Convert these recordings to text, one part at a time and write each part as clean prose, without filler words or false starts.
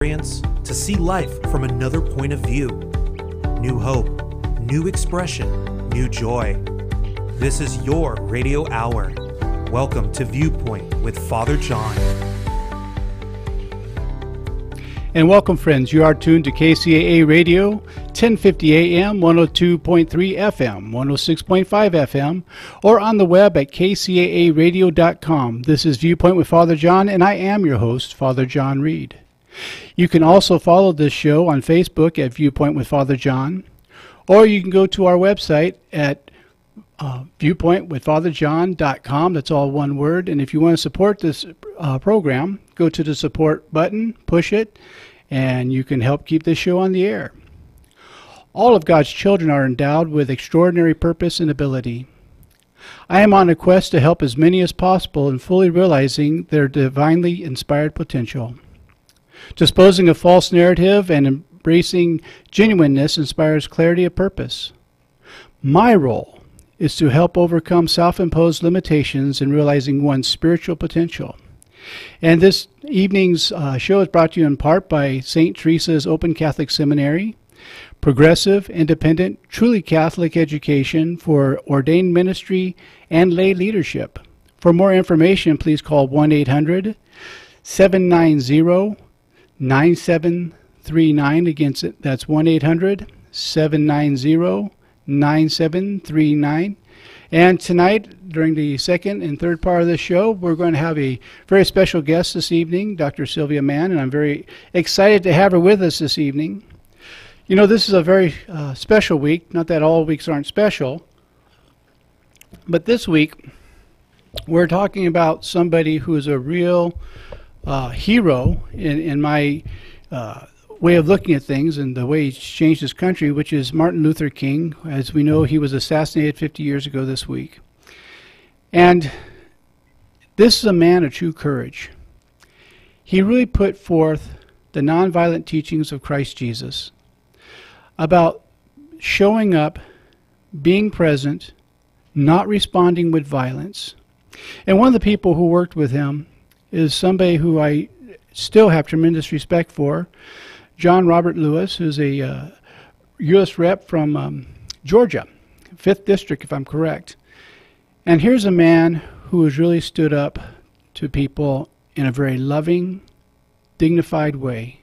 experience to see life from another point of view. New hope, new expression, new joy. This is your radio hour. Welcome to Viewpoint with Father John. And welcome, friends. You are tuned to KCAA Radio, 1050 AM, 102.3 FM, 106.5 FM, or on the web at kcaaradio.com. This is Viewpoint with Father John, and I am your host, Father John Reed. You can also follow this show on Facebook at Viewpoint with Father John, or you can go to our website at viewpointwithfatherjohn.com. That's all one word. And if you want to support this program, go to the support button, push it, and you can help keep this show on the air. All of God's children are endowed with extraordinary purpose and ability. I am on a quest to help as many as possible in fully realizing their divinely inspired potential. Disposing of false narrative and embracing genuineness inspires clarity of purpose. My role is to help overcome self-imposed limitations in realizing one's spiritual potential. And this evening's show is brought to you in part by St. Teresa's Open Catholic Seminary, progressive, independent, truly Catholic education for ordained ministry and lay leadership. For more information, please call 1-800-790-9739. Again, that's 1-800-790-9739. And tonight, during the second and third part of the show, we're going to have a very special guest this evening, Dr. Sylvia Mann, and I'm very excited to have her with us this evening. You know, this is a very special week. Not that all weeks aren't special, but this week we're talking about somebody who is a real hero in my way of looking at things and the way he's changed his country, which is Martin Luther King. As we know, he was assassinated 50 years ago this week. And this is a man of true courage. He really put forth the nonviolent teachings of Christ Jesus about showing up, being present, not responding with violence. And one of the people who worked with him is somebody who I still have tremendous respect for, John Robert Lewis, who's a U.S. rep from Georgia, 5th District, if I'm correct. And here's a man who has really stood up to people in a very loving, dignified way,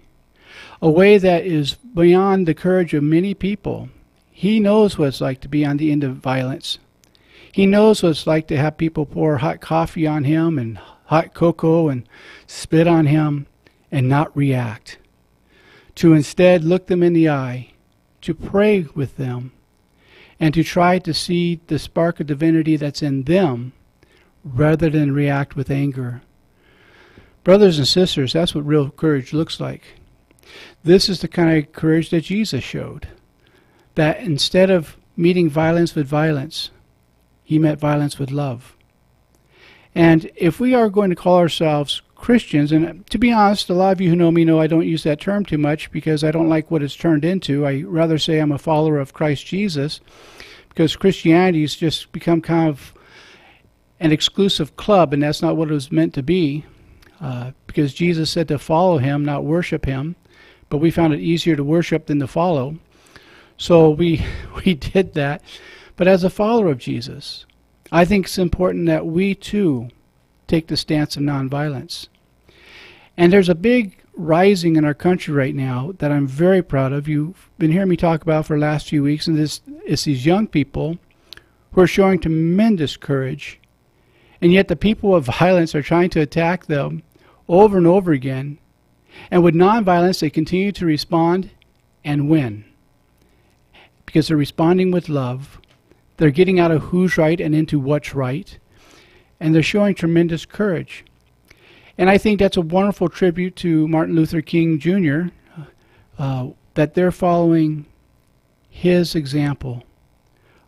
a way that is beyond the courage of many people. He knows what it's like to be on the end of violence. He knows what it's like to have people pour hot coffee on him and hot cocoa and spit on him and not react. To instead look them in the eye, to pray with them, and to try to see the spark of divinity that's in them rather than react with anger. Brothers and sisters, that's what real courage looks like. This is the kind of courage that Jesus showed, that instead of meeting violence with violence, he met violence with love. And if we are going to call ourselves Christians, and to be honest, a lot of you who know me know I don't use that term too much because I don't like what it's turned into. I rather say I'm a follower of Christ Jesus, because Christianity has just become kind of an exclusive club, and that's not what it was meant to be, because Jesus said to follow him, not worship him, but we found it easier to worship than to follow. So we did that. But as a follower of Jesus, I think it's important that we too take the stance of nonviolence. And there's a big rising in our country right now that I'm very proud of. You've been hearing me talk about for the last few weeks, and it's these young people who are showing tremendous courage, and yet the people of violence are trying to attack them over and over again. And with nonviolence, they continue to respond and win, because they're responding with love. They're getting out of who's right and into what's right. And they're showing tremendous courage. And I think that's a wonderful tribute to Martin Luther King Jr., that they're following his example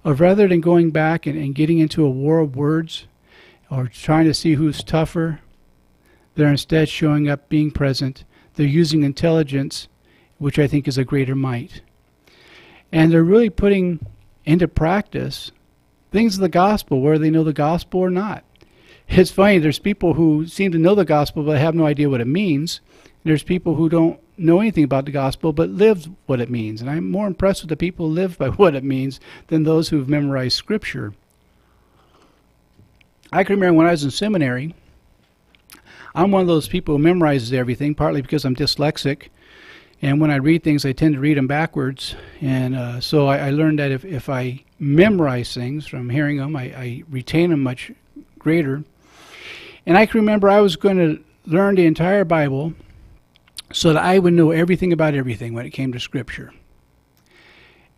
of, rather than going back and getting into a war of words or trying to see who's tougher, they're instead showing up, being present. They're using intelligence, which I think is a greater might. And they're really putting into practice things of the gospel, whether they know the gospel or not. It's funny, there's people who seem to know the gospel but have no idea what it means. There's people who don't know anything about the gospel but live what it means. And I'm more impressed with the people who live by what it means than those who've memorized Scripture. I can remember when I was in seminary, I'm one of those people who memorizes everything, partly because I'm dyslexic. And when I read things, I tend to read them backwards. And so I learned that if I memorize things from hearing them, I retain them much greater. And I can remember I was going to learn the entire Bible so that I would know everything about everything when it came to Scripture.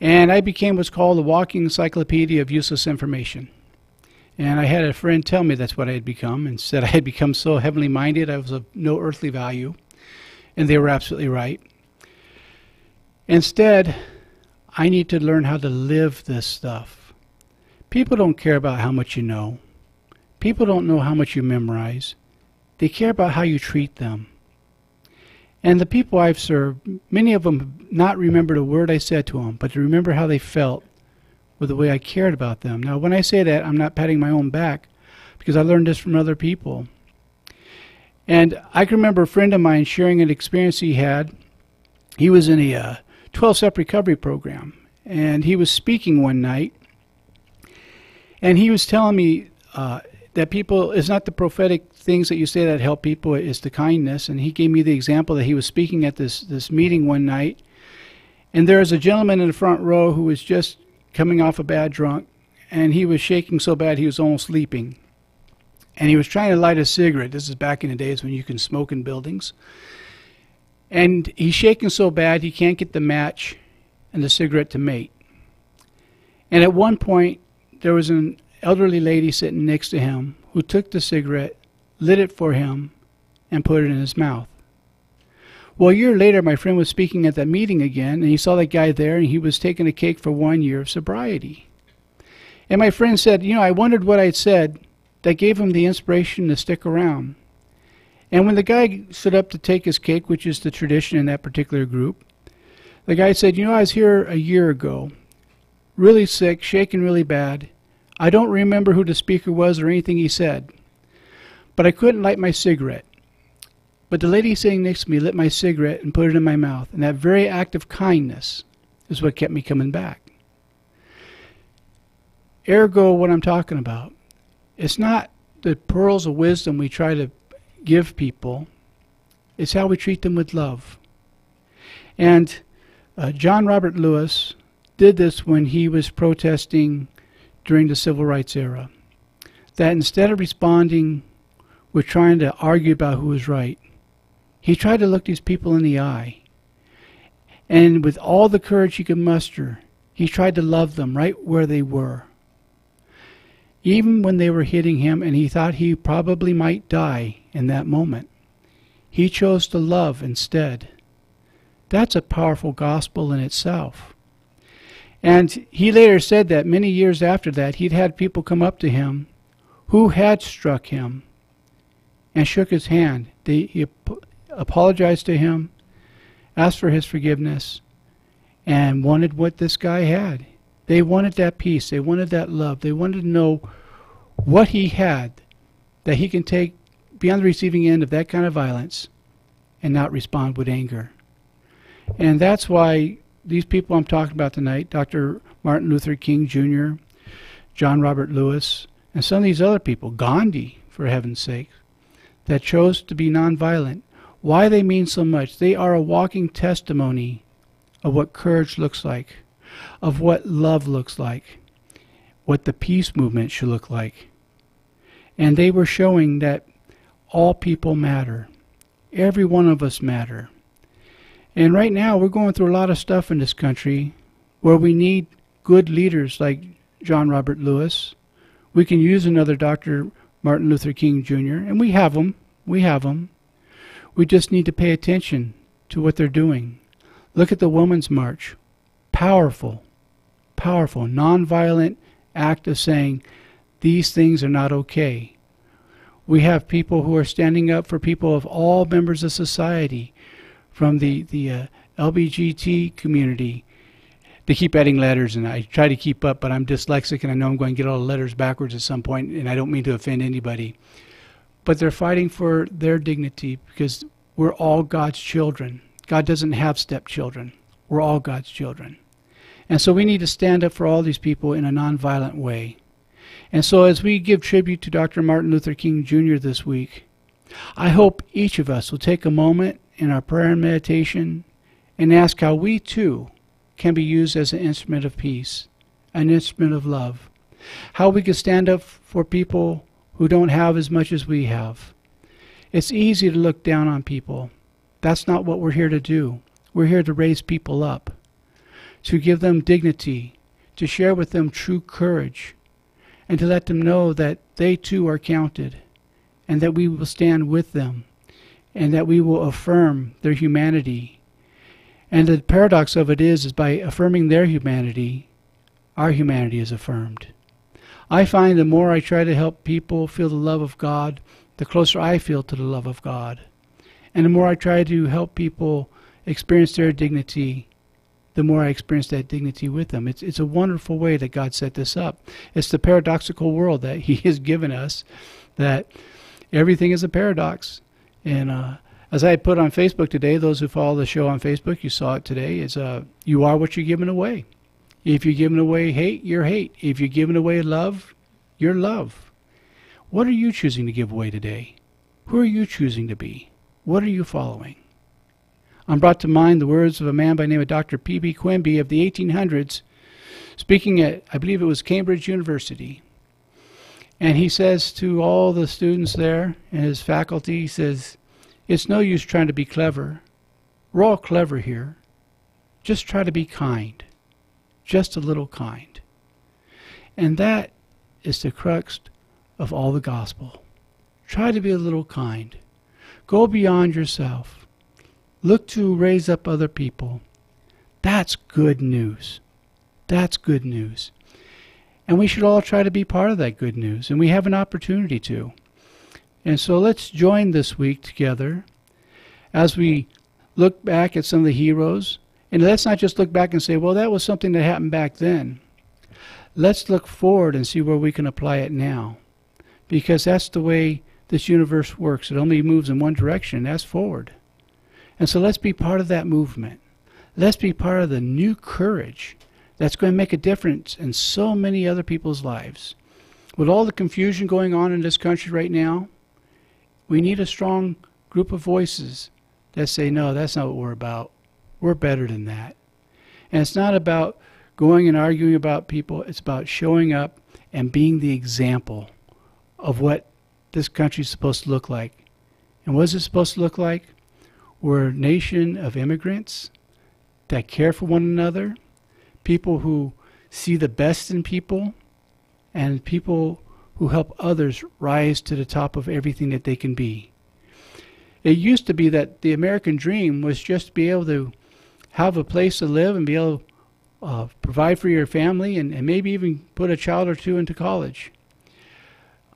And I became what's called a walking encyclopedia of useless information. And I had a friend tell me that's what I had become, and said I had become so heavenly minded I was of no earthly value. And they were absolutely right. Instead, I need to learn how to live this stuff. People don't care about how much you know. People don't know how much you memorize. They care about how you treat them. And the people I've served, many of them have not remembered a word I said to them, but to remember how they felt with the way I cared about them. Now, when I say that, I'm not patting my own back, because I learned this from other people. And I can remember a friend of mine sharing an experience he had. He was in a 12-step recovery program, and he was speaking one night, and he was telling me that people, it's not the prophetic things that you say that help people, it's the kindness. And he gave me the example that he was speaking at this meeting one night, and there was a gentleman in the front row who was just coming off a bad drunk, and he was shaking so bad he was almost leaping. And he was trying to light a cigarette. This is back in the days when you can smoke in buildings. And he's shaking so bad he can't get the match and the cigarette to mate. And at one point, there was an elderly lady sitting next to him who took the cigarette, lit it for him, and put it in his mouth. Well, a year later, my friend was speaking at that meeting again, and he saw that guy there, and he was taking a cake for 1 year of sobriety. And my friend said, I wondered what I'd said that gave him the inspiration to stick around. And when the guy stood up to take his cake, which is the tradition in that particular group, the guy said, I was here a year ago, really sick, shaking really bad. I don't remember who the speaker was or anything he said, but I couldn't light my cigarette. But the lady sitting next to me lit my cigarette and put it in my mouth, and that very act of kindness is what kept me coming back. Ergo, what I'm talking about, it's not the pearls of wisdom we try to give people, it's how we treat them with love. And John Robert Lewis did this when he was protesting during the Civil Rights era. That instead of responding with trying to argue about who was right, he tried to look these people in the eye. And with all the courage he could muster, he tried to love them right where they were. Even when they were hitting him and he thought he probably might die in that moment, he chose to love instead. That's a powerful gospel in itself. And he later said that many years after that, he'd had people come up to him who had struck him and shook his hand. He apologized to him, asked for his forgiveness, and wanted what this guy had. They wanted that peace. They wanted that love. They wanted to know what he had that he can take beyond the receiving end of that kind of violence and not respond with anger. And that's why these people I'm talking about tonight, Dr. Martin Luther King Jr., John Robert Lewis, and some of these other people, Gandhi, for heaven's sake, that chose to be nonviolent, why they mean so much. They are a walking testimony of what courage looks like, of what love looks like, what the peace movement should look like. And they were showing that all people matter. Every one of us matter. And right now we're going through a lot of stuff in this country where we need good leaders like John Robert Lewis. We can use another Dr. Martin Luther King Jr., and we have them. We have them. We just need to pay attention to what they're doing. Look at the Women's March. Powerful, powerful, nonviolent act of saying these things are not okay. We have people who are standing up for people of all members of society, from the LGBT community. They keep adding letters, and I try to keep up, but I'm dyslexic, and I know I'm going to get all the letters backwards at some point, and I don't mean to offend anybody. But they're fighting for their dignity because we're all God's children. God doesn't have stepchildren. We're all God's children. And so we need to stand up for all these people in a nonviolent way. And so as we give tribute to Dr. Martin Luther King Jr. this week, I hope each of us will take a moment in our prayer and meditation and ask how we too can be used as an instrument of peace, an instrument of love. How we can stand up for people who don't have as much as we have. It's easy to look down on people. That's not what we're here to do. We're here to raise people up, to give them dignity, to share with them true courage, and to let them know that they too are counted, and that we will stand with them, and that we will affirm their humanity. And the paradox of it is by affirming their humanity, our humanity is affirmed. I find the more I try to help people feel the love of God, the closer I feel to the love of God. And the more I try to help people experience their dignity, the more I experience that dignity with them. It's a wonderful way that God set this up. It's the paradoxical world that He has given us, that everything is a paradox. And as I put on Facebook today, those who follow the show on Facebook, you saw it today, is you are what you're giving away. If you're giving away hate, you're hate. If you're giving away love, you're love. What are you choosing to give away today? Who are you choosing to be? What are you following? I'm brought to mind the words of a man by the name of Dr. P.B. Quimby of the 1800s, speaking at, I believe it was Cambridge University. And he says to all the students there and his faculty, he says, "It's no use trying to be clever. We're all clever here. Just try to be kind. Just a little kind." And that is the crux of all the gospel. Try to be a little kind. Go beyond yourself. Look to raise up other people. That's good news. That's good news. And we should all try to be part of that good news. And we have an opportunity to. And so let's join this week together as we look back at some of the heroes. And let's not just look back and say, well, that was something that happened back then. Let's look forward and see where we can apply it now. Because that's the way this universe works. It only moves in one direction, and that's forward. And so let's be part of that movement. Let's be part of the new courage that's going to make a difference in so many other people's lives. With all the confusion going on in this country right now, we need a strong group of voices that say, no, that's not what we're about. We're better than that. And it's not about going and arguing about people. It's about showing up and being the example of what this country is supposed to look like. And what is it supposed to look like? We're a nation of immigrants that care for one another, people who see the best in people, and people who help others rise to the top of everything that they can be. It used to be that the American dream was just to be able to have a place to live and be able to provide for your family and maybe even put a child or two into college.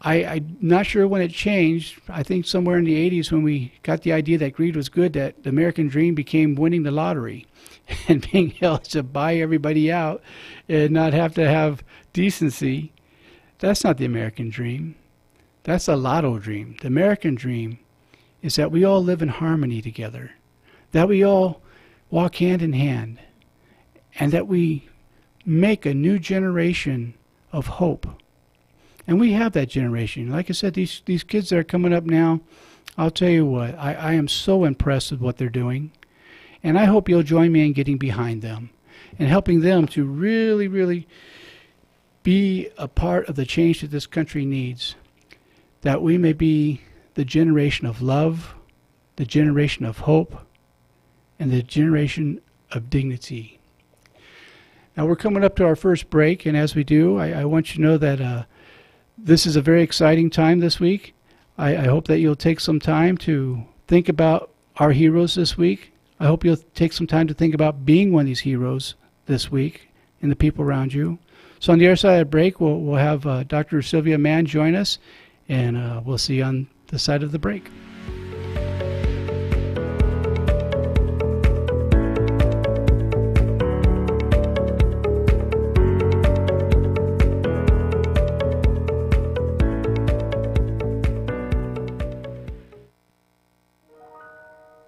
I'm not sure when it changed. I think somewhere in the 80s when we got the idea that greed was good, that the American dream became winning the lottery and being able to buy everybody out and not have to have decency. That's not the American dream. That's a lotto dream. The American dream is that we all live in harmony together, that we all walk hand in hand, and that we make a new generation of hope. And we have that generation. Like I said, these kids that are coming up now, I'll tell you what, I am so impressed with what they're doing. And I hope you'll join me in getting behind them and helping them to really, really be a part of the change that this country needs, that we may be the generation of love, the generation of hope, and the generation of dignity. Now we're coming up to our first break, and as we do, I want you to know that this is a very exciting time this week. I hope that you'll take some time to think about our heroes this week. I hope you'll take some time to think about being one of these heroes this week and the people around you. So on the other side of the break, we'll have Dr. Sylvia Mann join us, and we'll see you on the side of the break.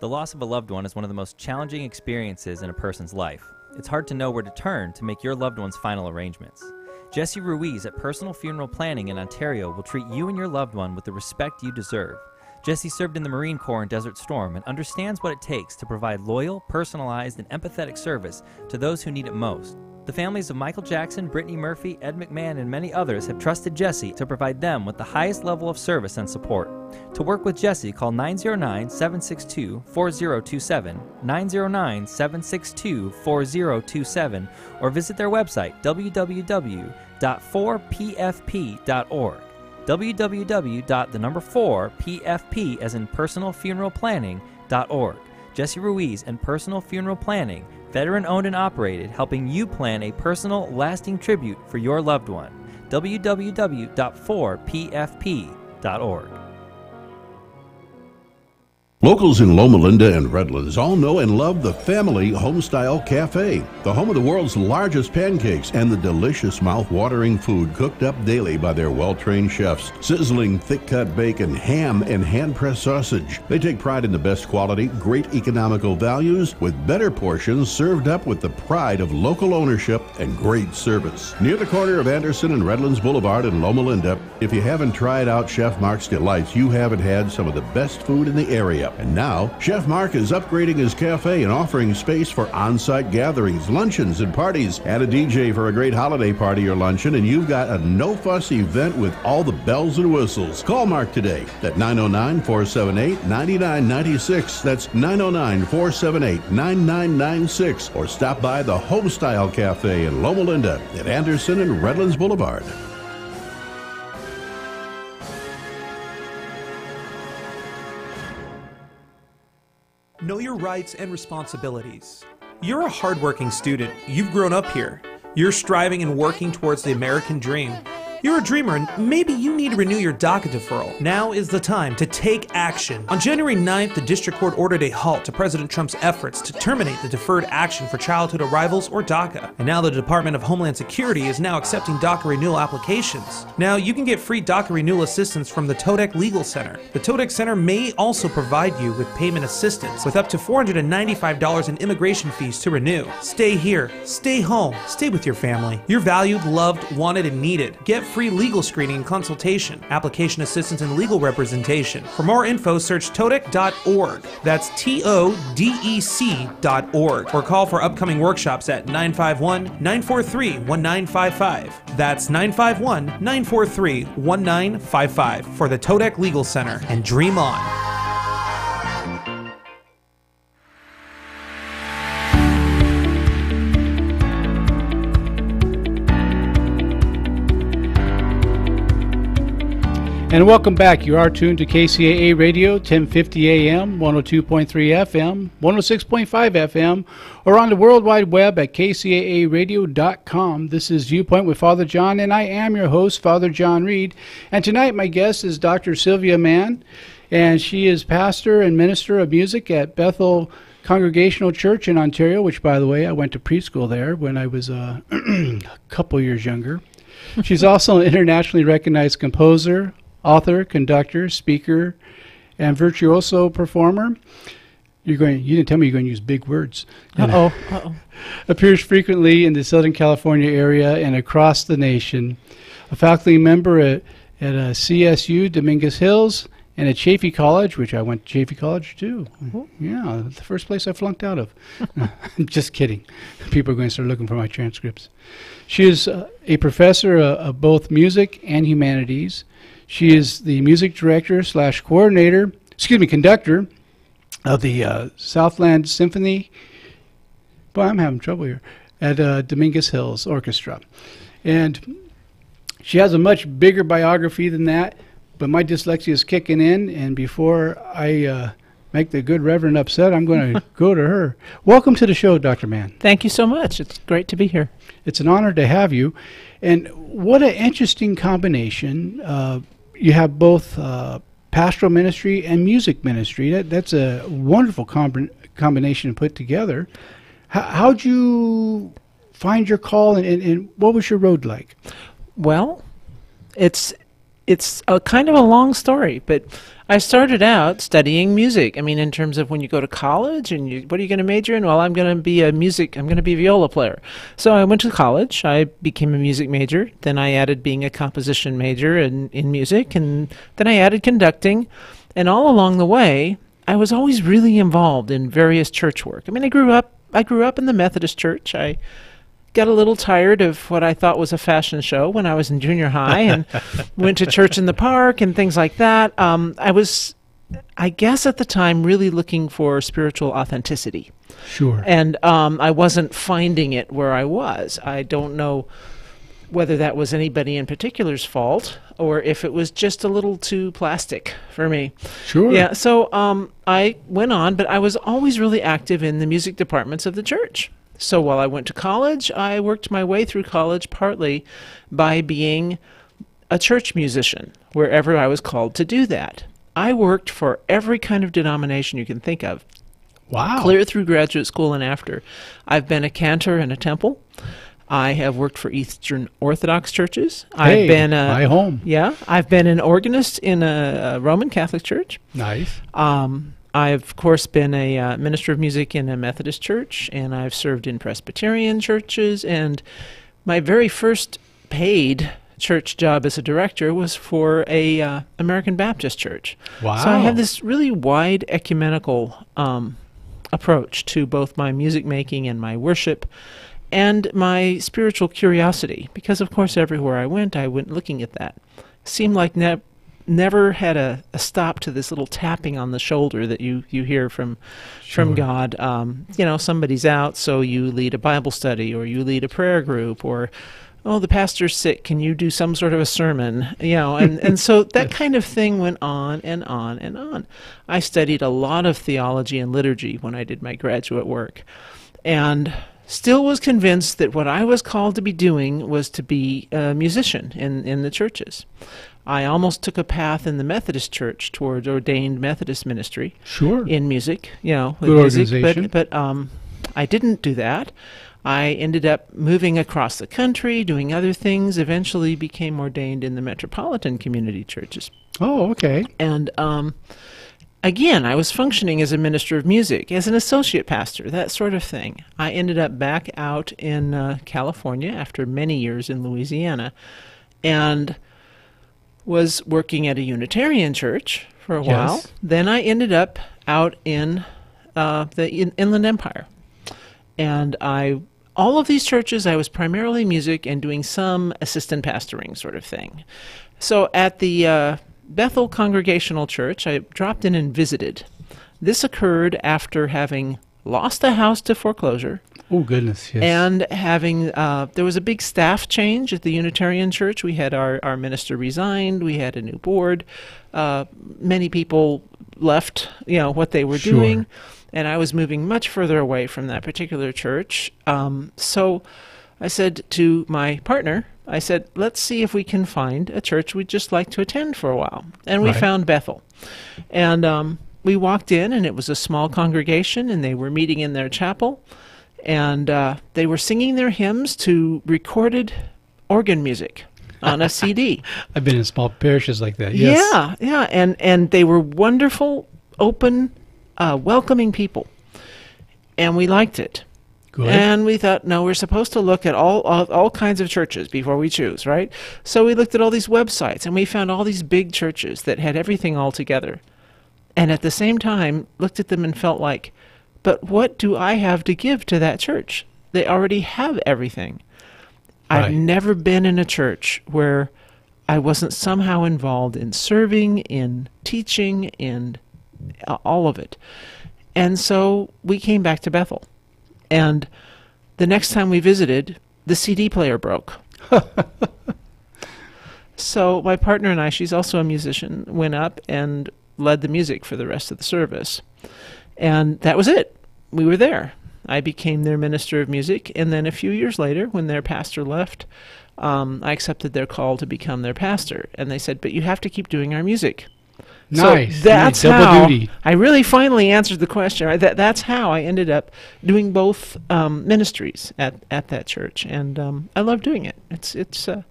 The loss of a loved one is one of the most challenging experiences in a person's life. It's hard to know where to turn to make your loved one's final arrangements. Jesse Ruiz at Personal Funeral Planning in Ontario will treat you and your loved one with the respect you deserve. Jesse served in the Marine Corps in Desert Storm and understands what it takes to provide loyal, personalized, and empathetic service to those who need it most. The families of Michael Jackson, Brittany Murphy, Ed McMahon, and many others have trusted Jesse to provide them with the highest level of service and support. To work with Jesse, call 909-762-4027, 909-762-4027, or visit their website, www.4pfp.org. www.4pfp as in personalfuneralplanning.org. Jesse Ruiz and Personal Funeral Planning, veteran-owned and operated, helping you plan a personal, lasting tribute for your loved one. www.4pfp.org. Locals in Loma Linda and Redlands all know and love the Family Homestyle Cafe, the home of the world's largest pancakes and the delicious mouth-watering food cooked up daily by their well-trained chefs. Sizzling thick-cut bacon, ham, and hand-pressed sausage. They take pride in the best quality, great economical values, with better portions served up with the pride of local ownership and great service. Near the corner of Anderson and Redlands Boulevard in Loma Linda, if you haven't tried out Chef Mark's Delights, you haven't had some of the best food in the area. And now, Chef Mark is upgrading his cafe and offering space for on-site gatherings, luncheons, and parties. Add a DJ for a great holiday party or luncheon, and you've got a no-fuss event with all the bells and whistles. Call Mark today at 909-478-9996. That's 909-478-9996. Or stop by the Homestyle Cafe in Loma Linda at Anderson and Redlands Boulevard. Know your rights and responsibilities. You're a hardworking student. You've grown up here. You're striving and working towards the American dream. You're a dreamer and maybe you need to renew your DACA deferral. Now is the time to take action. On January 9th, the District Court ordered a halt to President Trump's efforts to terminate the Deferred Action for Childhood Arrivals, or DACA. And now the Department of Homeland Security is now accepting DACA renewal applications. Now you can get free DACA renewal assistance from the TODEC Legal Center. The TODEC Center may also provide you with payment assistance with up to $495 in immigration fees to renew. Stay here, stay home, stay with your family. You're valued, loved, wanted, and needed. Get free legal screening and consultation, application assistance, and legal representation. For more info, search todec.org. That's TODEC.org. Or call for upcoming workshops at 951-943-1955. That's 951-943-1955 for the TODEC Legal Center. And dream on. And welcome back. You are tuned to KCAA Radio, 1050 AM, 102.3 FM, 106.5 FM, or on the World Wide Web at kcaaradio.com. This is Viewpoint with Father John, and I am your host, Father John Reed. And tonight my guest is Dr. Sylvia Mann, and she is pastor and minister of music at Bethel Congregational Church in Ontario, which, by the way, I went to preschool there when I was a couple years younger. She's also an internationally recognized composer, author, conductor, speaker, and virtuoso performer. You didn't tell me you're going to use big words. Appears frequently in the Southern California area and across the nation. A faculty member at CSU, Dominguez Hills, and at Chaffey College, which I went to Chaffey College too. Mm-hmm. Yeah, the first place I flunked out of. Just kidding. People are going to start looking for my transcripts. She is a professor of both music and humanities. She is the music director / conductor of the Southland Symphony. Boy, I'm having trouble here. At Dominguez Hills Orchestra. And she has a much bigger biography than that, but my dyslexia is kicking in, and before I make the good reverend upset, I'm going to go to her. Welcome to the show, Dr. Mann. Thank you so much. It's great to be here. It's an honor to have you. And what an interesting combination. You have both pastoral ministry and music ministry. That's a wonderful combination to put together. How'd you find your call, and what was your road like? Well, it's it's a kind of a long story, but I started out studying music. I mean, in terms of when you go to college and what are you going to major in? Well, I'm going to be a viola player. So I went to college. I became a music major. Then I added being a composition major in music, and then I added conducting. And all along the way, I was always really involved in various church work. I mean, I grew up in the Methodist church. I got a little tired of what I thought was a fashion show when I was in junior high and went to church in the park and things like that. I was, I guess at the time, really looking for spiritual authenticity. Sure. And I wasn't finding it where I was. I don't know whether that was anybody in particular's fault or if it was just a little too plastic for me. Sure. Yeah, so I went on, but I was always really active in the music departments of the church. So while I went to college, I worked my way through college partly by being a church musician, wherever I was called to do that. I worked for every kind of denomination you can think of. Wow. Clear through graduate school and after. I've been a cantor in a temple. I have worked for Eastern Orthodox churches. Hey, I've been my home. Yeah, I've been an organist in a Roman Catholic church. Nice. I've, of course, been a minister of music in a Methodist church, and I've served in Presbyterian churches, and my very first paid church job as a director was for a American Baptist church. Wow. So I have this really wide ecumenical approach to both my music making and my worship and my spiritual curiosity, because, of course, everywhere I went looking at that. Seemed like never had a stop to this little tapping on the shoulder that you hear from God. Somebody's out, so you lead a Bible study, or you lead a prayer group, or, oh, the pastor's sick, can you do some sort of a sermon? And so that kind of thing went on and on and on. I studied a lot of theology and liturgy when I did my graduate work, and still was convinced that what I was called to be doing was to be a musician in the churches. I almost took a path in the Methodist church towards ordained Methodist ministry. Sure. In music, with Good music, organization. but I didn't do that. I ended up moving across the country, doing other things, eventually became ordained in the metropolitan community churches. Oh, okay. And again, I was functioning as a minister of music, as an associate pastor, that sort of thing. I ended up back out in California after many years in Louisiana, and was working at a Unitarian church for a while. Yes. Then I ended up out in the Inland Empire. And all of these churches, I was primarily music and doing some assistant pastoring sort of thing. So at the Bethel Congregational Church, I dropped in and visited. This occurred after having lost a house to foreclosure. Oh, goodness, yes. And having, there was a big staff change at the Unitarian Church. We had our minister resigned. We had a new board. Many people left, what they were Sure. doing. And I was moving much further away from that particular church. So I said to my partner, let's see if we can find a church we'd just like to attend for a while. And we Right. found Bethel. And we walked in, and it was a small congregation, and they were meeting in their chapel. And they were singing their hymns to recorded organ music on a CD. I've been in small parishes like that, yes. Yeah, and they were wonderful, open, welcoming people. And we liked it. Good. And we thought, no, we're supposed to look at all kinds of churches before we choose, right? So we looked at all these websites, and we found all these big churches that had everything all together. And at the same time, looked at them and felt like, but what do I have to give to that church? They already have everything. Right. I've never been in a church where I wasn't somehow involved in serving, in teaching, in all of it. And so we came back to Bethel. And the next time we visited, the CD player broke. So my partner and I, she's also a musician, went up and led the music for the rest of the service. And that was it. We were there. I became their minister of music. And then a few years later, when their pastor left, I accepted their call to become their pastor. And they said, but you have to keep doing our music. Nice. So that's Double how duty. I really finally answered the question. Right? That's how I ended up doing both ministries at that church. And I love doing it. It's a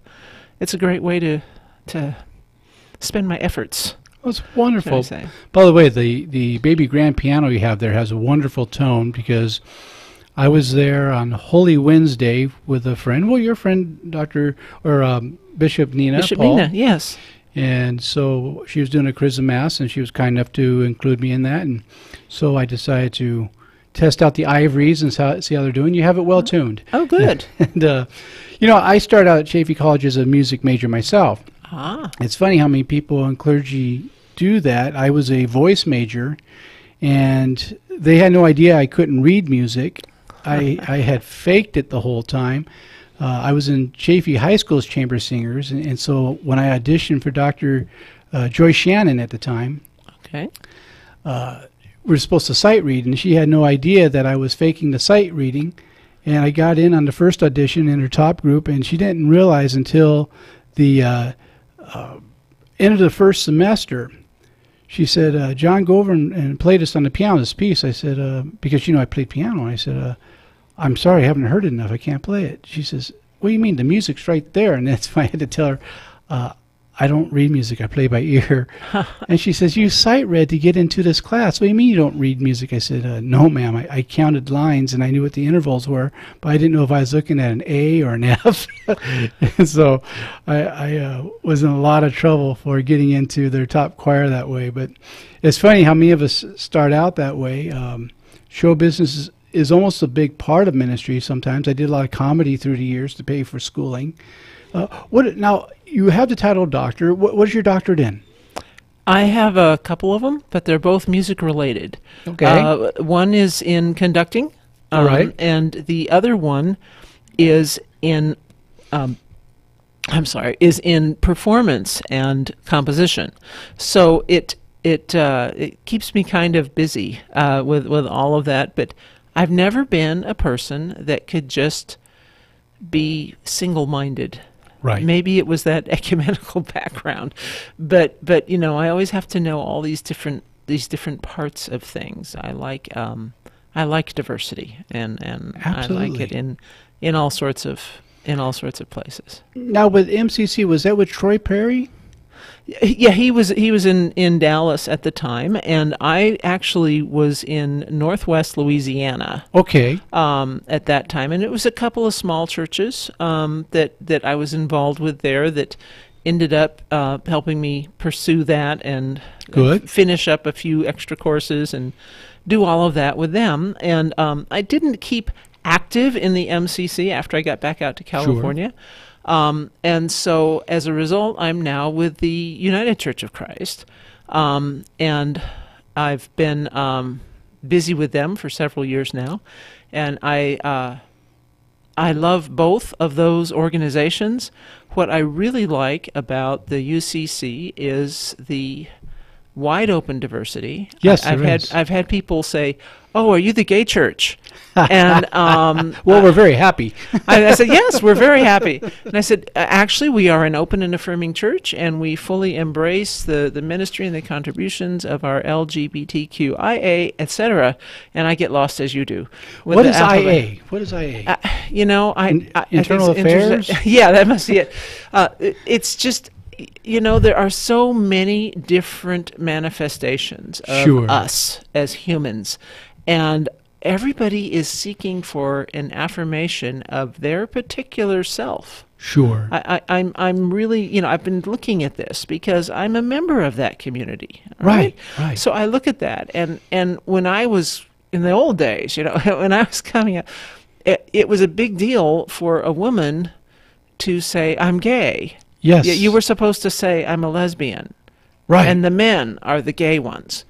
great way to spend my efforts. That's wonderful. Should I say. By the way, the baby grand piano you have there has a wonderful tone, because I was there on Holy Wednesday with a friend. Well, your friend, Bishop Nina Bishop Paul. Nina, yes. And so she was doing a Chrism Mass, and she was kind enough to include me in that. And so I decided to test out the ivories and see how they're doing. You have it well tuned. Oh, good. And, I started out at Chaffey College as a music major myself. Ah. It's funny how many people in clergy do that. I was a voice major, and they had no idea I couldn't read music. I had faked it the whole time. I was in Chaffey High School's chamber singers, and so when I auditioned for Dr. Joy Shannon at the time, Okay. we were supposed to sight read, and she had no idea that I was faking the sight reading. And I got in on the first audition in her top group, and she didn't realize until the end of the first semester. She said, John, go over and play this on the piano, this piece. I said, because, I played piano. And I said, I'm sorry, I haven't heard it enough. I can't play it. She says, what do you mean? The music's right there. And that's why I had to tell her, I don't read music. I play by ear. And she says, you sight read to get into this class. What do you mean you don't read music? I said, no, ma'am. I counted lines, and I knew what the intervals were, but I didn't know if I was looking at an A or an F. And so I was in a lot of trouble for getting into their top choir that way. But it's funny how many of us start out that way. Show business is almost a big part of ministry sometimes. I did a lot of comedy through the years to pay for schooling. Now, you have the title of doctor. What is your doctorate in? I have a couple of them, but they're both music related. Okay. One is in conducting. All right. And the other one is in, is in performance and composition. So it keeps me kind of busy with all of that. But I've never been a person that could just be single-minded. Right. Maybe it was that ecumenical background, but I always have to know all these different parts of things. I like diversity, and Absolutely. I like it in all sorts of places. Now with MCC, was that with Troy Perry? Yeah, he was in Dallas at the time, and I actually was in Northwest Louisiana. Okay. At that time, and it was a couple of small churches that I was involved with there that ended up helping me pursue that and finish up a few extra courses and do all of that with them. And I didn't keep active in the MCC after I got back out to California. Sure. And so, as a result, I'm now with the United Church of Christ, and I've been busy with them for several years now, and I love both of those organizations. What I really like about the UCC is the wide open diversity. Yes, I've had people say, "Oh, are you the gay church?" And well, we're very happy. I said, "Yes, we're very happy." And I said, "Actually, we are an open and affirming church, and we fully embrace the ministry and the contributions of our LGBTQIA, etc." And I get lost as you do. What is IA? What is IA? Internal Affairs. Yeah, that must be it. It's just. There are so many different manifestations of us as humans, and everybody is seeking for an affirmation of their particular self. Sure. I'm really, I've been looking at this because I'm a member of that community. Right. So I look at that, and when I was in the old days, when I was coming up, it was a big deal for a woman to say, "I'm gay." Yes. You were supposed to say, "I'm a lesbian." Right. And the men are the gay ones.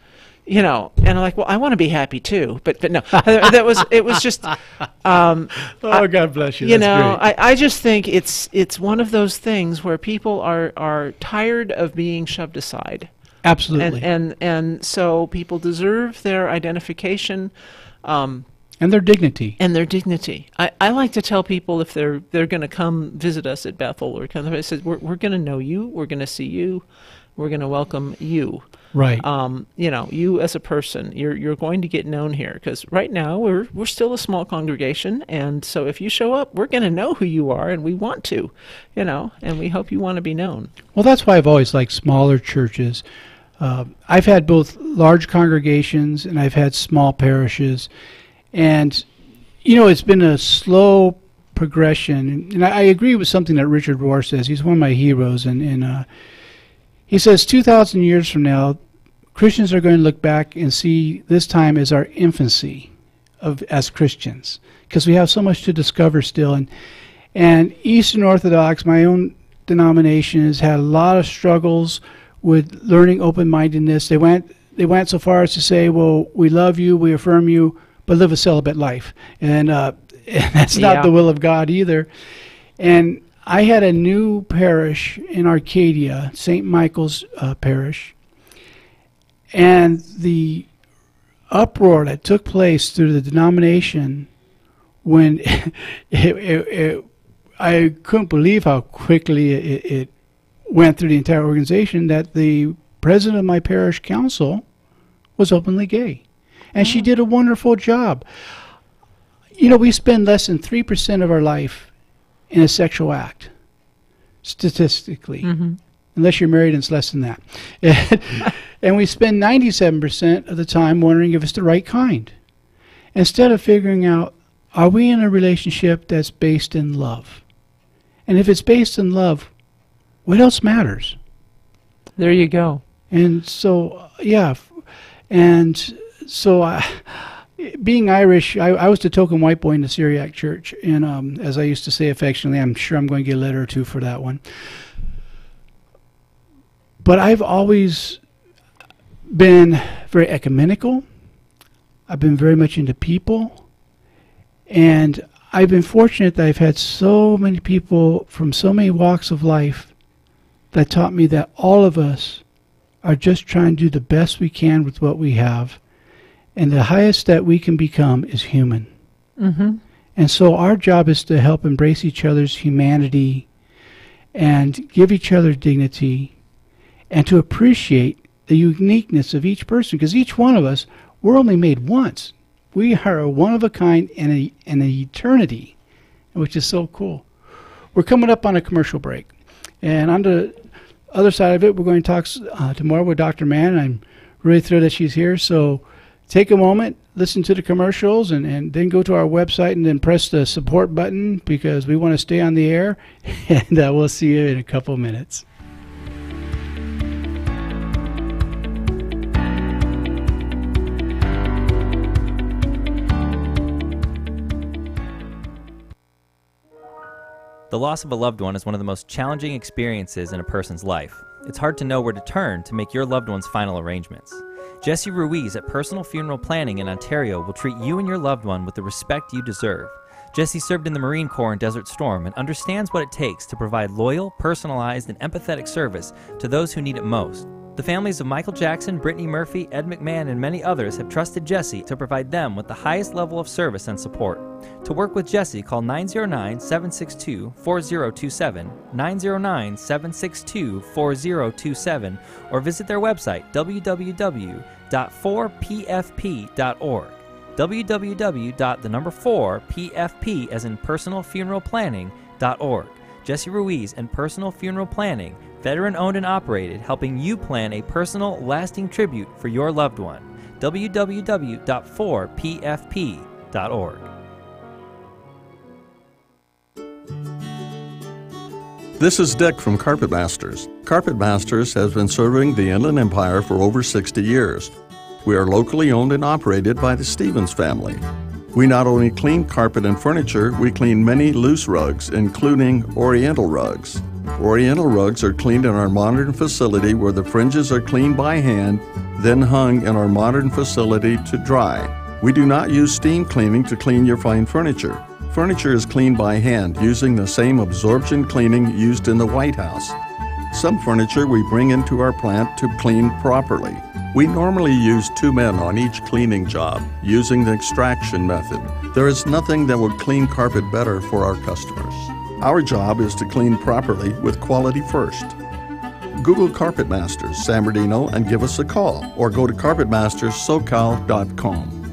And I'm like, well, I want to be happy too. But no, it was just. God bless you. That's great. I just think it's one of those things where people are tired of being shoved aside. Absolutely. And so people deserve their identification. And their dignity. I like to tell people if they're going to come visit us at Bethel or I said we're going to know you, we're going to see you, we're going to welcome you. Right. You as a person, you're going to get known here, because right now we're still a small congregation, and so if you show up, we're going to know who you are, and we want to, and we hope you want to be known. Well, that's why I've always liked smaller churches. I've had both large congregations and I've had small parishes, and it's been a slow progression. And I agree with something that Richard Rohr says. He's one of my heroes, and he says 2,000 years from now, Christians are going to look back and see this time as our infancy as Christians, because we have so much to discover still. And Eastern Orthodox, my own denomination, has had a lot of struggles with learning open-mindedness. They went so far as to say, well, we love you, we affirm you, but live a celibate life. And that's not the will of God either. And I had a new parish in Arcadia, St. Michael's Parish, and the uproar that took place through the denomination when I couldn't believe how quickly it went through the entire organization, that the president of my parish council was openly gay. And she did a wonderful job. We spend less than 3% of our life in a sexual act, statistically. Mm-hmm. Unless you're married, it's less than that. And we spend 97% of the time wondering if it's the right kind, instead of figuring out, are we in a relationship that's based in love? And if it's based in love, what else matters? There you go. And so, being Irish, I was the token white boy in the Syriac church, and as I used to say affectionately, I'm sure I'm going to get a letter or two for that one. But I've always been very ecumenical. I've been very much into people, and I've been fortunate that I've had so many people from so many walks of life that taught me that all of us are just trying to do the best we can with what we have, and the highest that we can become is human. Mm-hmm. And so our job is to help embrace each other's humanity and give each other dignity, and to appreciate the uniqueness of each person, because each one of us, we're only made once. We are a one of a kind in an eternity, which is so cool. We're coming up on a commercial break, and on the other side of it, we're going to talk tomorrow with Dr. Mann. I'm really thrilled that she's here. So take a moment, listen to the commercials, and then go to our website and then press the support button, because we want to stay on the air. And we'll see you in a couple minutes. The loss of a loved one is one of the most challenging experiences in a person's life. It's hard to know where to turn to make your loved one's final arrangements. Jesse Ruiz at Personal Funeral Planning in Ontario will treat you and your loved one with the respect you deserve. Jesse served in the Marine Corps in Desert Storm and understands what it takes to provide loyal, personalized, and empathetic service to those who need it most. The families of Michael Jackson, Brittany Murphy, Ed McMahon, and many others have trusted Jesse to provide them with the highest level of service and support. To work with Jesse, call 909-762-4027, 909-762-4027, or visit their website, www.4pfp.org. www.4pfp as in personal funeral planning.org. Jesse Ruiz and Personal Funeral Planning, veteran-owned and operated, helping you plan a personal, lasting tribute for your loved one. www.4pfp.org. This is Dick from Carpet Masters. Carpet Masters has been serving the Inland Empire for over 60 years. We are locally owned and operated by the Stevens family. We not only clean carpet and furniture, we clean many loose rugs, including Oriental rugs. Oriental rugs are cleaned in our modern facility where the fringes are cleaned by hand, then hung in our modern facility to dry. We do not use steam cleaning to clean your fine furniture. Furniture is cleaned by hand using the same absorption cleaning used in the White House. Some furniture we bring into our plant to clean properly. We normally use 2 men on each cleaning job using the extraction method. There is nothing that would clean carpet better for our customers. Our job is to clean properly with quality first. Google Carpet Masters San Bernardino and give us a call, or go to carpetmasterssocal.com.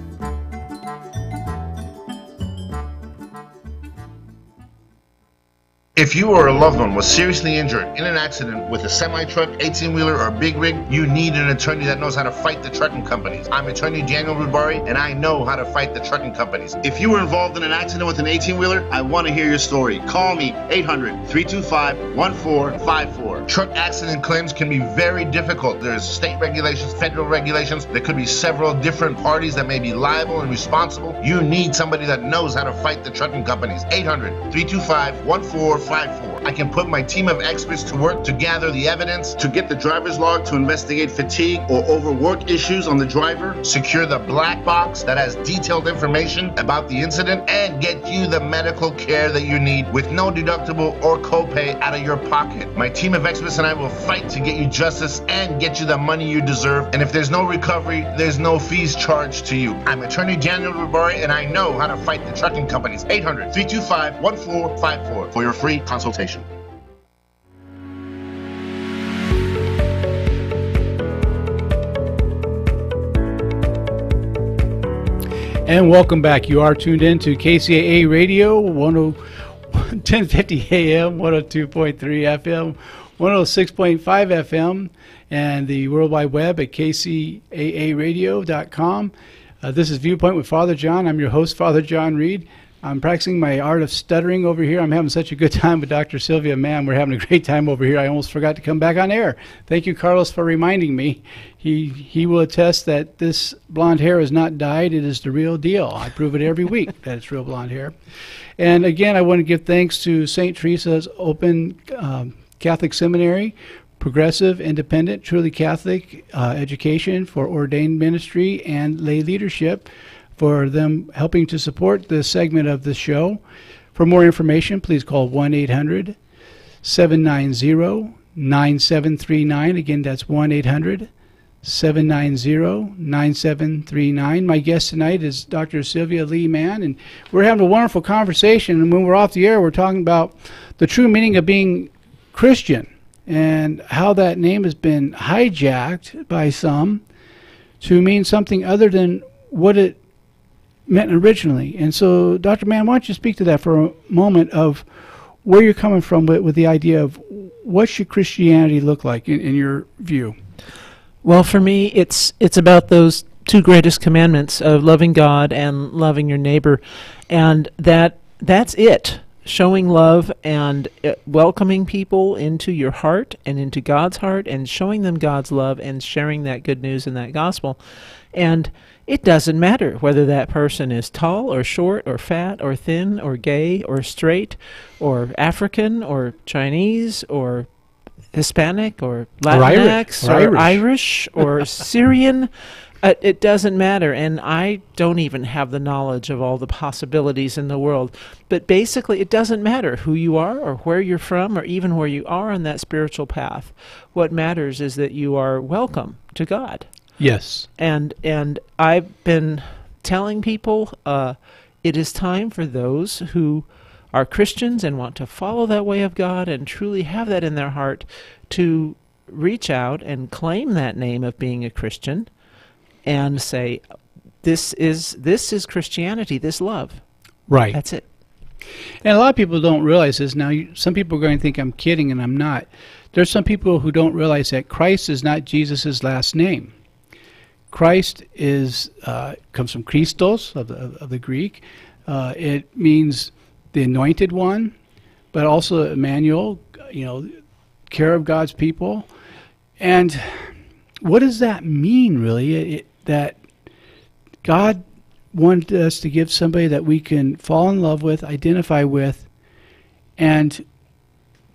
If you or a loved one was seriously injured in an accident with a semi-truck, 18-wheeler, or a big rig, you need an attorney that knows how to fight the trucking companies. I'm attorney Daniel Rubari, and I know how to fight the trucking companies. If you were involved in an accident with an 18-wheeler, I want to hear your story. Call me, 800-325-1454. Truck accident claims can be very difficult. There's state regulations, federal regulations. There could be several different parties that may be liable and responsible. You need somebody that knows how to fight the trucking companies. 800-325-1454. I can put my team of experts to work to gather the evidence, to get the driver's log, to investigate fatigue or overwork issues on the driver, secure the black box that has detailed information about the incident, and get you the medical care that you need with no deductible or copay out of your pocket. My team of experts and I will fight to get you justice and get you the money you deserve. And if there's no recovery, there's no fees charged to you. I'm attorney Daniel Rubari, and I know how to fight the trucking companies. 800-325-1454 for your free consultation. And welcome back. You are tuned in to KCAA Radio, 1050 AM, 102.3 FM, 106.5 FM, and the World Wide Web at kcaaradio.com. This is Viewpoint with Father John. I'm your host, Father John Reed. I'm practicing my art of stuttering over here. I'm having such a good time with Dr. Sylvia Mann. We're having a great time over here. I almost forgot to come back on air. Thank you, Carlos, for reminding me. He will attest that this blonde hair is not dyed. It is the real deal. I prove it every week that it's real blonde hair. And again, I want to give thanks to St. Teresa's Open Catholic Seminary, progressive, independent, truly Catholic education for ordained ministry and lay leadership, for them helping to support this segment of the show. For more information, please call 1-800-790-9739. Again, that's 1-800-790-9739. My guest tonight is Dr. Sylvia Lee Mann, and we're having a wonderful conversation. And when we're off the air, we're talking about the true meaning of being Christian and how that name has been hijacked by some to mean something other than what it meant originally. And so, Dr. Mann, why don't you speak to that for a moment of where you're coming from with the idea of what should Christianity look like in your view? Well, for me, it's about those two greatest commandments of loving God and loving your neighbor, and that's it. Showing love and welcoming people into your heart and into God's heart, and showing them God's love and sharing that good news and that gospel. And it doesn't matter whether that person is tall or short or fat or thin or gay or straight or African or Chinese or Hispanic or Latinx or Irish or Syrian. It doesn't matter, and I don't even have the knowledge of all the possibilities in the world. But basically, it doesn't matter who you are or where you're from or even where you are on that spiritual path. What matters is that you are welcome to God. Yes. And I've been telling people it is time for those who are Christians and want to follow that way of God and truly have that in their heart to reach out and claim that name of being a Christian and say, this is Christianity, this love. Right. That's it. And a lot of people don't realize this. Now, some people are going to think I'm kidding, and I'm not. There's some people who don't realize that Christ is not Jesus' last name. Christ comes from Christos of the Greek. It means the anointed one, but also Emmanuel, care of God's people. And what does that mean, really? That God wanted us to give somebody that we can fall in love with, identify with, and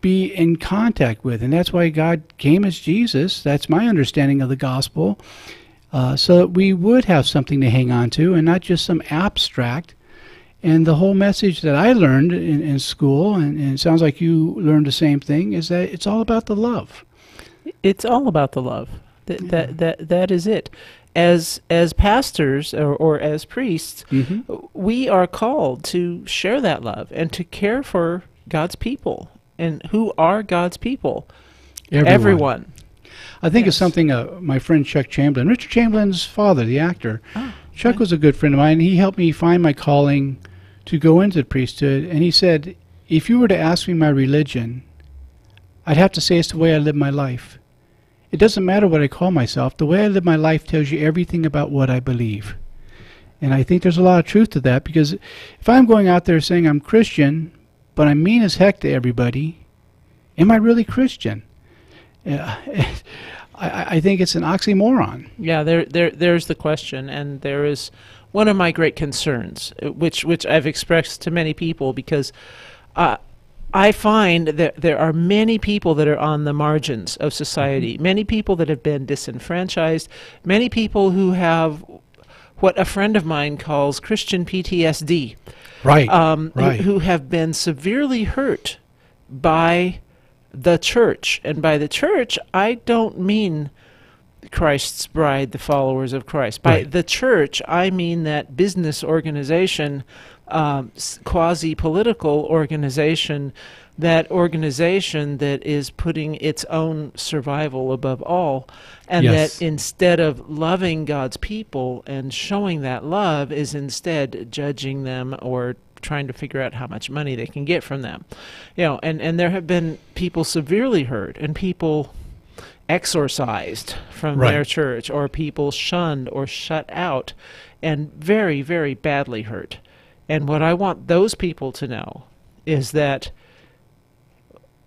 be in contact with. And that's why God came as Jesus. That's my understanding of the gospel. So that we would have something to hang on to and not just some abstract. And the whole message that I learned in school, and it sounds like you learned the same thing, is that it's all about the love. It's all about the love. That is it. As pastors or as priests, we are called to share that love and to care for God's people. And who are God's people? Everyone. I think it's Yes. something my friend Chuck Chamberlain, Richard Chamberlain's father, the actor. Oh, Chuck okay. was a good friend of mine. He helped me find my calling to go into the priesthood. And he said, if you were to ask me my religion, I'd have to say it's the way I live my life. It doesn't matter what I call myself. The way I live my life tells you everything about what I believe. And I think there's a lot of truth to that, because if I'm going out there saying I'm Christian, but I'm mean as heck to everybody, am I really Christian? I think it's an oxymoron. Yeah, there's the question, and there is one of my great concerns, which I've expressed to many people, because I find that there are many people that are on the margins of society, many people that have been disenfranchised, many people who have what a friend of mine calls Christian PTSD, Right. who have been severely hurt by the church. And by the church, I don't mean Christ's bride, the followers of Christ. By Right. the church, I mean that business organization, quasi-political organization, that organization that is putting its own survival above all, and Yes. that instead of loving God's people and showing that love, is instead judging them or trying to figure out how much money they can get from them. And there have been people severely hurt and people exorcised from Right. their church, or people shunned or shut out and very, very badly hurt. And what I want those people to know is that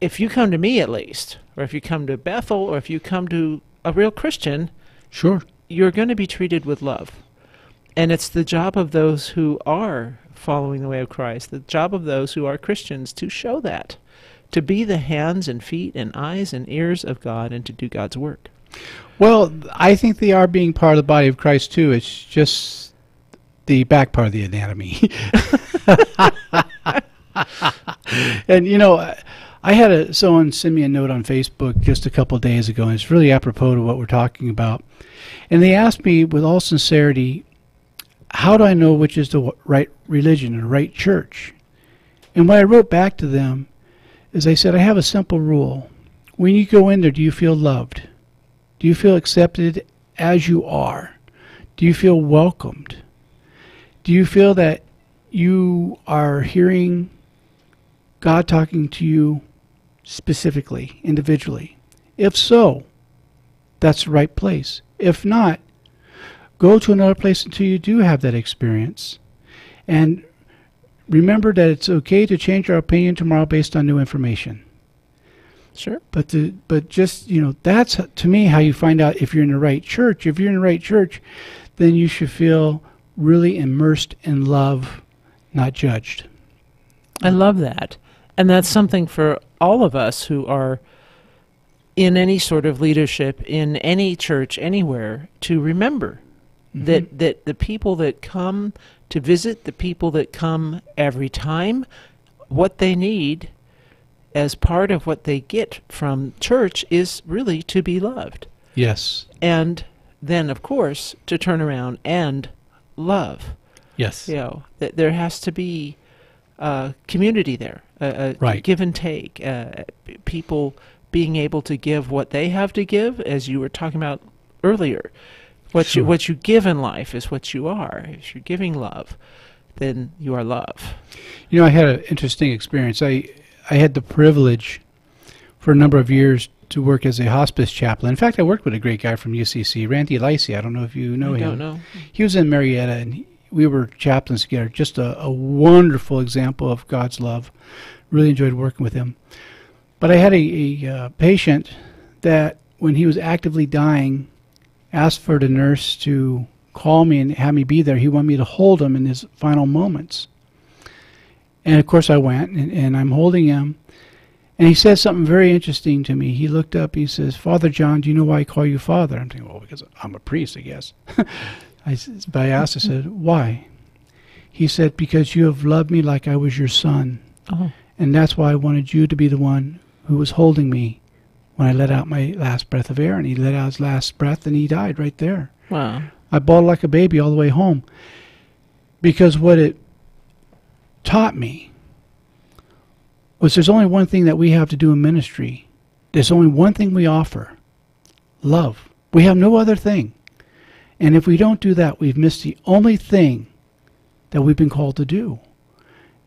if you come to me, at least, or if you come to Bethel, or if you come to a real Christian, Sure. you're going to be treated with love. And it's the job of those who are following the way of Christ, the job of those who are Christians, to show that, to be the hands and feet and eyes and ears of God, and to do God's work. Well, I think they are being part of the body of Christ, too. It's just the back part of the anatomy. And, I had someone send me a note on Facebook just a couple of days ago, and it's really apropos to what we're talking about. And they asked me with all sincerity, how do I know which is the right religion or right church? And what I wrote back to them is I said, I have a simple rule. When you go in there, do you feel loved? Do you feel accepted as you are? Do you feel welcomed? Do you feel that you are hearing God talking to you specifically, individually? If so, that's the right place. If not, go to another place until you do have that experience. And remember that it's okay to change our opinion tomorrow based on new information. Sure. But just, that's to me how you find out if you're in the right church. If you're in the right church, then you should feel really immersed in love, not judged. I love that. And that's something for all of us who are in any sort of leadership, in any church, anywhere, to remember that the people that come to visit, the people that come every time, what they need as part of what they get from church is really to be loved. Yes. And then, of course, to turn around and love. Yes. That there has to be community there, Right. give and take, people being able to give what they have to give, as you were talking about earlier. Sure. What you give in life is what you are. If you're giving love, then you are love. I had an interesting experience. I had the privilege for a number of years to work as a hospice chaplain. In fact, I worked with a great guy from UCC, Randy Lacey. I don't know if you know him. I don't know. He was in Marietta, and we were chaplains together. Just a wonderful example of God's love. Really enjoyed working with him. But I had a patient that, when he was actively dying, asked for the nurse to call me and have me be there. He wanted me to hold him in his final moments. And of course I went, and I'm holding him. And he said something very interesting to me. He looked up, he says, Father John, do you know why I call you Father? I'm thinking, well, because I'm a priest, I guess. But I asked, I said, why? He said, because you have loved me like I was your son. Oh. And that's why I wanted you to be the one who was holding me when I let out my last breath of air. And he let out his last breath, and he died right there. Wow. I bawled like a baby all the way home. Because what it taught me was there's only one thing that we have to do in ministry, there's only one thing we offer: love. We have no other thing. And if we don't do that, we've missed the only thing that we've been called to do.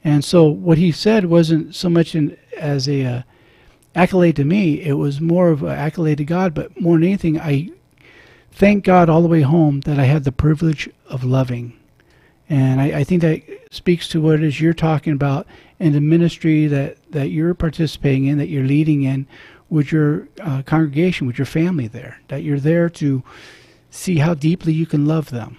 And so what he said wasn't so much as a accolade to me. It was more of an accolade to God. But more than anything, I thank God all the way home that I had the privilege of loving. And I think that speaks to what it is you're talking about in the ministry that you're participating in, that you're leading in with your congregation, with your family there, that you're there to see how deeply you can love them.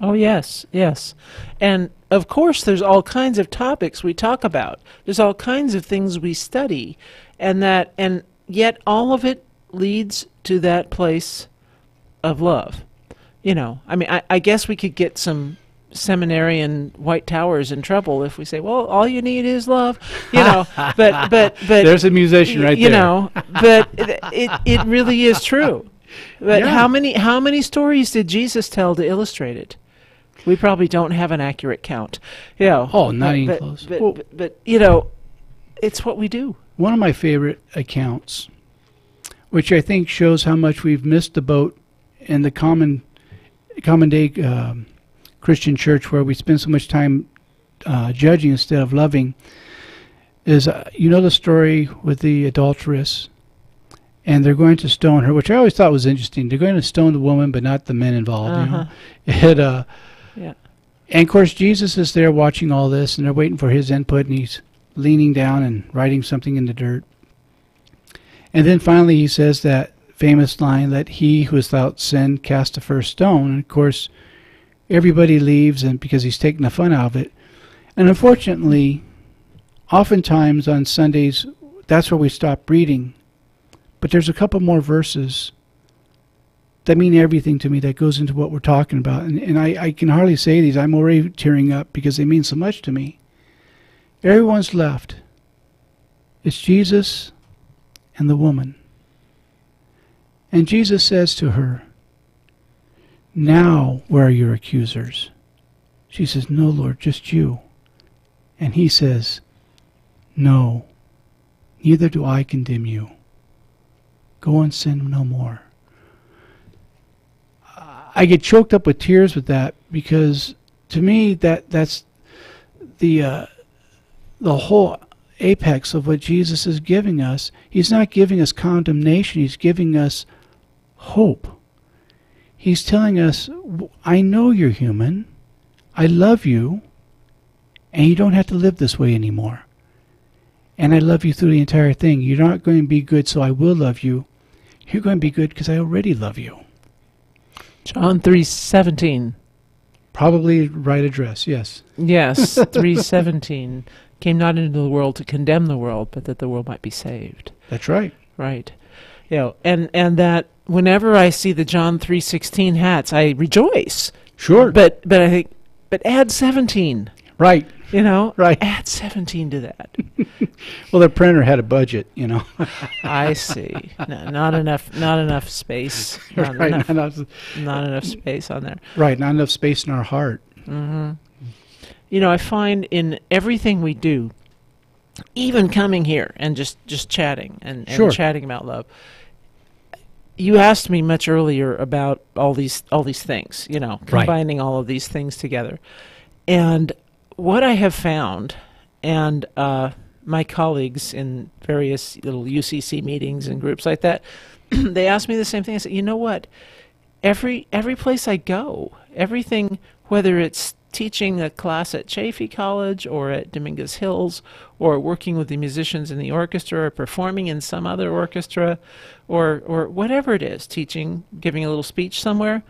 Oh, yes, yes. And, of course, there's all kinds of topics we talk about. There's all kinds of things we study. And yet all of it leads to that place of love. You know, I mean, I guess we could get some seminarian white towers in trouble if we say, well, all you need is love, you know, but there's a musician right there. You know, but it really is true. But Yeah. how many stories did Jesus tell to illustrate it? We probably don't have an accurate count. You know, Oh, not even close. But you know, it's what we do. One of my favorite accounts, which I think shows how much we've missed the boat in the common day Christian church, where we spend so much time judging instead of loving, is you know the story with the adulteress, and they're going to stone her, which I always thought was interesting. They're going to stone the woman, but not the men involved. You know? Yeah. And of course, Jesus is there watching all this, and they're waiting for his input, and he's leaning down and writing something in the dirt. And then finally he says that famous line, "Let he who is without sin cast the first stone." And of course, everybody leaves, and because he's taking the fun out of it. And unfortunately, oftentimes on Sundays, that's where we stop reading. But there's a couple more verses that mean everything to me, that goes into what we're talking about. And I can hardly say these. I'm already tearing up because they mean so much to me. Everyone's left. It's Jesus and the woman. And Jesus says to her, "Now where are your accusers?" She says, "No, Lord, just you." And he says, "No, neither do I condemn you. Go and sin no more." I get choked up with tears with that, because to me that's the whole apex of what Jesus is giving us. He's not giving us condemnation. He's giving us hope. He's telling us, I know you're human. I love you. And you don't have to live this way anymore. And I love you through the entire thing. You're not going to be good, so I will love you. You're going to be good because I already love you. John 3:17. Probably right address, yes. Yes, 3:17. Came not into the world to condemn the world, but that the world might be saved. That's right. Right. You know, and that whenever I see the John 3:16 hats, I rejoice. Sure. But I think, but add 17. Right. You know, Right. Add 17 to that. Well, the printer had a budget, you know. I see. No, not enough space. Not Right. not enough space on there. Right. Not enough space in our heart. Mm-hmm. You know, I find in everything we do, even coming here and just chatting and Sure. chatting about love. You asked me much earlier about all these things, you know, Right. combining all of these things together. And what I have found, and my colleagues in various little UCC meetings and groups like that, they ask me the same thing. I said, you know what? Every place I go, everything, whether it's teaching a class at Chaffey College or at Dominguez Hills, or working with the musicians in the orchestra, or performing in some other orchestra, or whatever it is, teaching, giving a little speech somewhere,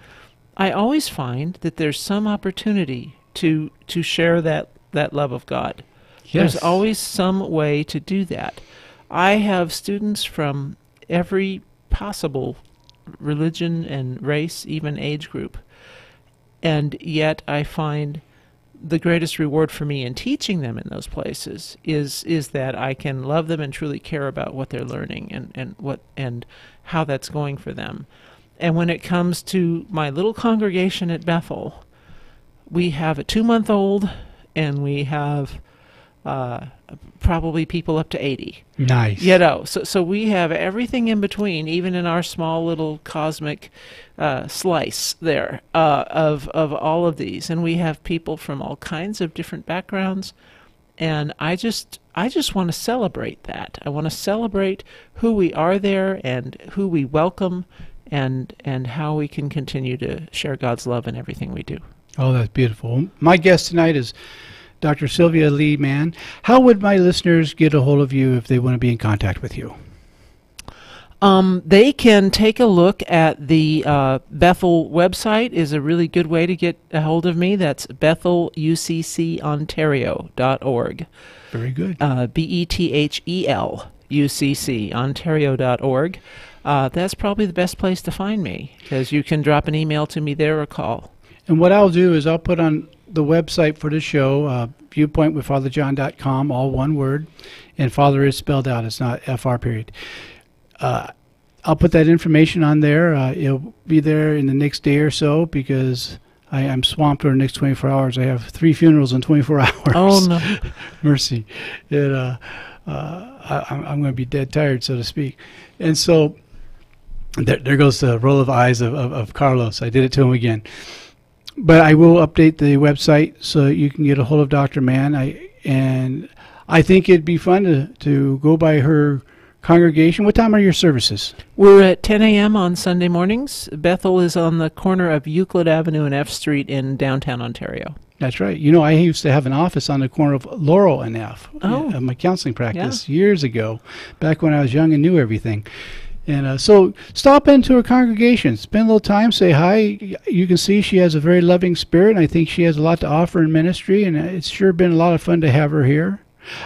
I always find that there's some opportunity to share that love of God. Yes. There's always some way to do that. I have students from every possible religion and race, even age group. And yet I find the greatest reward for me in teaching them in those places is that I can love them and truly care about what they're learning and how that's going for them. And when it comes to my little congregation at Bethel, we have a 2-month-old and we have probably people up to 80. Nice. You know, so we have everything in between, even in our small little cosmic slice there of all of these. And we have people from all kinds of different backgrounds. And I just want to celebrate that. I want to celebrate who we are there and who we welcome and how we can continue to share God's love in everything we do. Oh, that's beautiful. My guest tonight is Dr. Sylvia Lee Mann. How would my listeners get a hold of you if they want to be in contact with you? They can take a look at the Bethel website is a really good way to get a hold of me. That's BethelUCCOntario.org. Very good. BETHEL UCC Ontario.org. That's probably the best place to find me, because you can drop an email to me there or call. And what I'll do is I'll put on the website for the show, viewpointwithfatherjohn.com, all one word, and Father is spelled out. It's not FR period. I'll put that information on there. It'll be there in the next day or so, because I'm swamped over the next 24 hours. I have 3 funerals in 24 hours. Oh, no. Mercy. I'm going to be dead tired, so to speak. And so there goes the roll of eyes of Carlos. I did it to him again. But I will update the website so you can get a hold of Dr. Mann. I think it'd be fun to go by her congregation. What time are your services? We're at 10 a.m. on Sunday mornings. Bethel is on the corner of Euclid Avenue and F Street in downtown Ontario. That's right. You know, I used to have an office on the corner of Laurel and F. Oh. My counseling practice years ago, back when I was young and knew everything. And so stop into her congregation, spend a little time, say hi. You can see she has a very loving spirit, and I think she has a lot to offer in ministry, and it's sure been a lot of fun to have her here.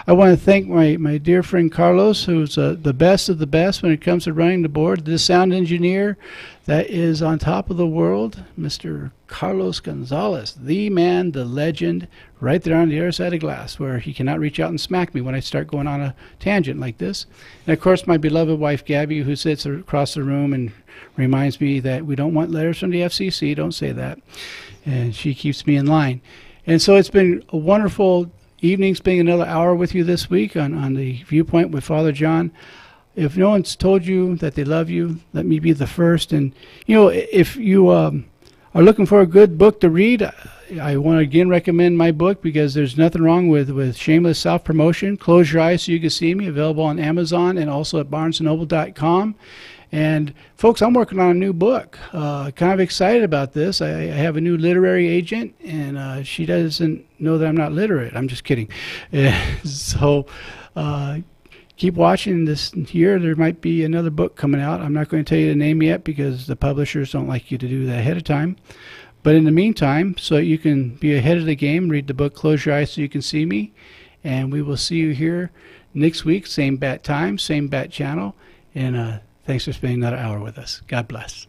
I want to thank my dear friend Carlos, who's the best of the best when it comes to running the board. This sound engineer that is on top of the world, Mr. Carlos Gonzalez, the man, the legend, right there on the other side of glass, where he cannot reach out and smack me when I start going on a tangent like this. And, of course, my beloved wife, Gabby, who sits across the room and reminds me that we don't want letters from the FCC. Don't say that. And she keeps me in line. And so it's been a wonderful evening spending another hour with you this week on the Viewpoint with Father John. If no one's told you that they love you, let me be the first. And, you know, if you are looking for a good book to read, I want to again recommend my book, because there's nothing wrong with shameless self-promotion. Close Your Eyes So You Can See Me, available on Amazon and also at barnesandnoble.com. And, folks, I'm working on a new book. Kind of excited about this. I have a new literary agent, and she doesn't know that I'm not literate. I'm just kidding. So keep watching this year. There might be another book coming out. I'm not going to tell you the name yet, because the publishers don't like you to do that ahead of time. But in the meantime, so you can be ahead of the game, read the book Close Your Eyes So You Can See Me. And we will see you here next week, same bat time, same bat channel. And thanks for spending another hour with us. God bless.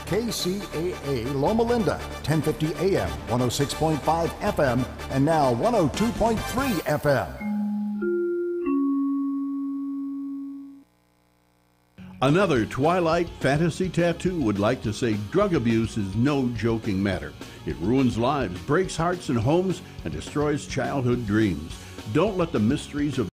KCAA Loma Linda, 1050 AM, 106.5 FM, and now 102.3 FM. Another Twilight fantasy tattoo would like to say drug abuse is no joking matter. It ruins lives, breaks hearts and homes, and destroys childhood dreams. Don't let the mysteries of